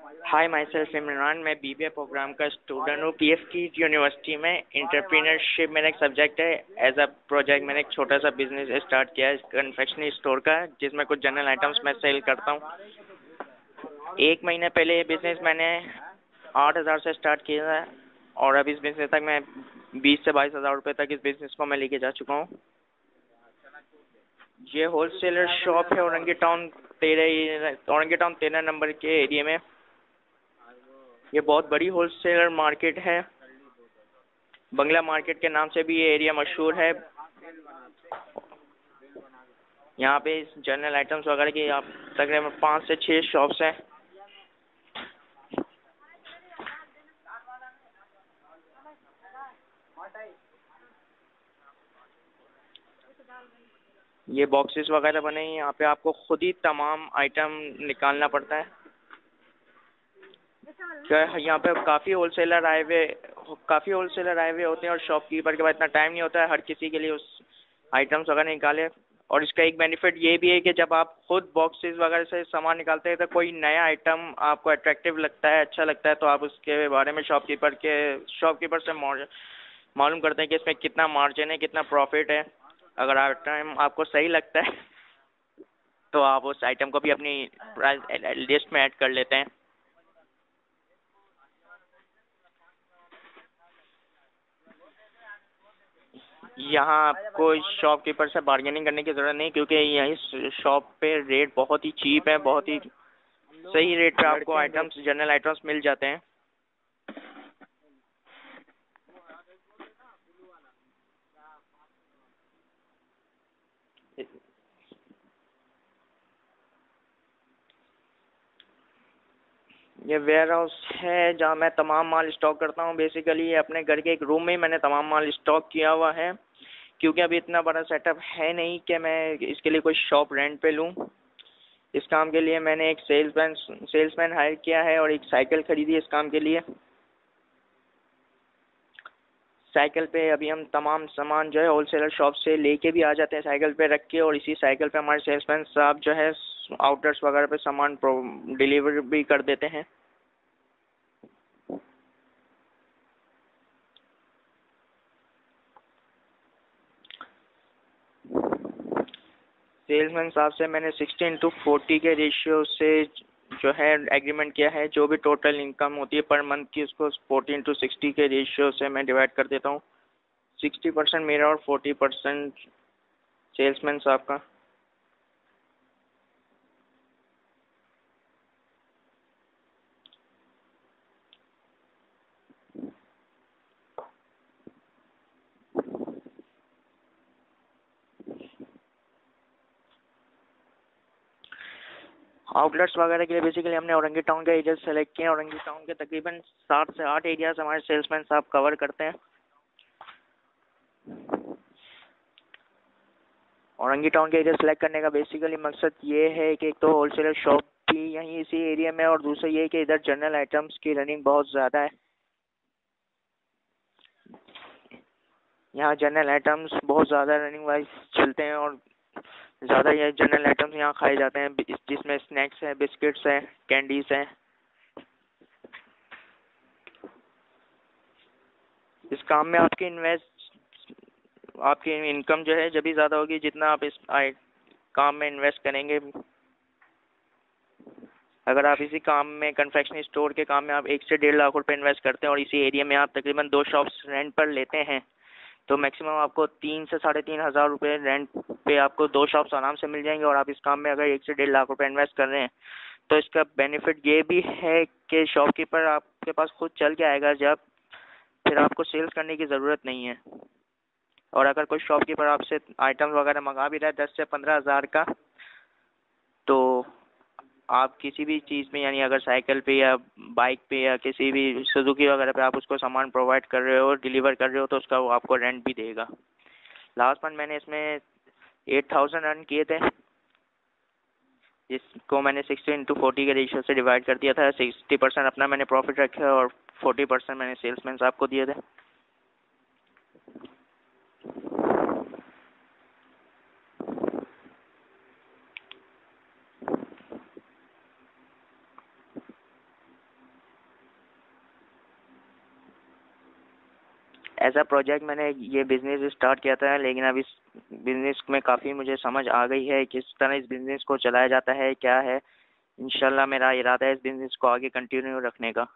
Hi my self Imran. मैं BBA programme का student हूँ। पीएफ की यूनिवर्सिटी में एंटरप्रेन्योरशिप मेरा एक सब्जेक्ट है। एज अ प्रोजेक्ट मैंने एक छोटा सा बिजनेस स्टार्ट किया है कन्फेक्शनरी स्टोर का, जिसमें कुछ जनरल आइटम्स मैं सेल करता हूँ। एक महीने पहले ये बिजनेस मैंने 8,000 से स्टार्ट किया है और अब इस बिजनेस तक मैं 20 से 22,000 रुपये तक इस बिजनेस को मैं लेके जा चुका हूँ। ये होलसेलर शॉप है औरंगी टाउन 13 नंबर के एरिया में। ये बहुत बड़ी होलसेलर मार्केट है। बंगला मार्केट के नाम से भी ये एरिया मशहूर है। यहाँ पे जनरल आइटम्स वगैरह की आप तकरीबन 5 से 6 शॉप्स हैं। ये बॉक्सेस वगैरह बने हैं। यहाँ पे आपको खुद ही तमाम आइटम निकालना पड़ता है। यहाँ पे काफ़ी होलसेलर आए हुए होते हैं और शॉपकीपर के पास इतना टाइम नहीं होता है हर किसी के लिए उस आइटम्स वगैरह निकाले। और इसका एक बेनिफिट ये भी है कि जब आप खुद बॉक्सेस वगैरह से सामान निकालते हैं तो कोई नया आइटम आपको अट्रैक्टिव लगता है, अच्छा लगता है, तो आप उसके बारे में शॉपकीपर से मालूम करते हैं कि इसमें कितना मार्जिन है, कितना प्रॉफिट है। अगर आइटम आपको सही लगता है तो आप उस आइटम को भी अपनी प्राइस लिस्ट में ऐड कर लेते हैं। यहाँ आपको शॉपकीपर से बार्गेनिंग करने की ज़रूरत नहीं, क्योंकि यहीं शॉप पे रेट बहुत ही चीप है, बहुत ही सही रेट पे आपको जनरल आइटम्स मिल जाते हैं। ये वेयर हाउस है जहाँ मैं तमाम माल स्टॉक करता हूँ। बेसिकली अपने घर के एक रूम में ही मैंने तमाम माल स्टॉक किया हुआ है, क्योंकि अभी इतना बड़ा सेटअप है नहीं कि मैं इसके लिए कोई शॉप रेंट पे लूँ। इस काम के लिए मैंने एक सेल्समैन हायर किया है और एक साइकिल खरीदी है इस काम के लिए। साइकिल पे अभी हम तमाम सामान जो है होलसेलर शॉप से लेके भी आ जाते हैं साइकिल पे रख के, और इसी साइकिल पे हमारे सेल्समैन साहब जो है आउटलेट्स वगैरह पे सामान डिलीवर भी कर देते हैं। सेल्समैन साहब से मैंने 16:40 के रेशियो से जो है एग्रीमेंट किया है। जो भी टोटल इनकम होती है पर मंथ की, उसको 14:60 के रेशियो से मैं डिवाइड कर देता हूँ। 60% मेरा और 40% सेल्समैन साहब का। आउटलेट्स वगैरह के लिए बेसिकली हमने औरंगी टाउन के एरिया सेलेक्ट किए हैं। औरंगी टाउन के तकरीबन 7 से 8 एरियाज हमारे सेल्समैन साहब कवर करते हैं। औरंगी टाउन के एरिया सेलेक्ट करने का बेसिकली मकसद ये है कि एक तो होलसेलर शॉप भी यहीं इसी एरिया में, और दूसरा ये है कि इधर जनरल आइटम्स की रनिंग बहुत ज़्यादा है। यहाँ जनरल आइटम्स बहुत ज़्यादा रनिंग वाइज चलते हैं और ज़्यादा ये जनरल आइटम्स यहाँ खाए जाते हैं, जिसमें स्नैक्स हैं, बिस्किट्स हैं, कैंडीज हैं। इस काम में आपकी इनकम जो है जब भी ज़्यादा होगी जितना आप इस काम में इन्वेस्ट करेंगे। अगर आप इसी काम में कन्फेक्शनरी स्टोर के काम में आप 1 से 1.5 लाख रुपए इन्वेस्ट करते हैं और इसी एरिया में आप तकरीबन 2 शॉप्स रेंट पर लेते हैं, तो मैक्सिमम आपको 3 से 3,500 रुपये रेंट पे आपको 2 शॉप्स आराम से मिल जाएंगे। और आप इस काम में अगर 1 से 1.5 लाख रुपए इन्वेस्ट कर रहे हैं तो इसका बेनिफिट ये भी है कि शॉपकीपर आपके पास खुद चल के आएगा, जब फिर आपको सेल्स करने की ज़रूरत नहीं है। और अगर कोई शॉपकीपर आपसे आइटम वगैरह मंगा भी रहा है 10 से 15,000 का, तो आप किसी भी चीज़ में, यानी अगर साइकिल पे या बाइक पे या किसी भी सुजुकी वगैरह पे आप उसको सामान प्रोवाइड कर रहे हो, डिलीवर कर रहे हो, तो उसका वो आपको रेंट भी देगा। लास्ट मंथ मैंने इसमें 8,000 अर्न किए थे, जिसको मैंने 60:40 के रेशियो से डिवाइड कर दिया था। 60% अपना मैंने प्रॉफिट रखा और 40% मैंने सेल्समैन साहब को दिए थे। एज अ प्रोजेक्ट मैंने ये बिज़नेस स्टार्ट किया था, लेकिन अब इस बिज़नेस में काफ़ी मुझे समझ आ गई है किस तरह इस बिज़नेस को चलाया जाता है क्या है। इंशाल्लाह मेरा इरादा है इस बिज़नेस को आगे कंटिन्यू रखने का।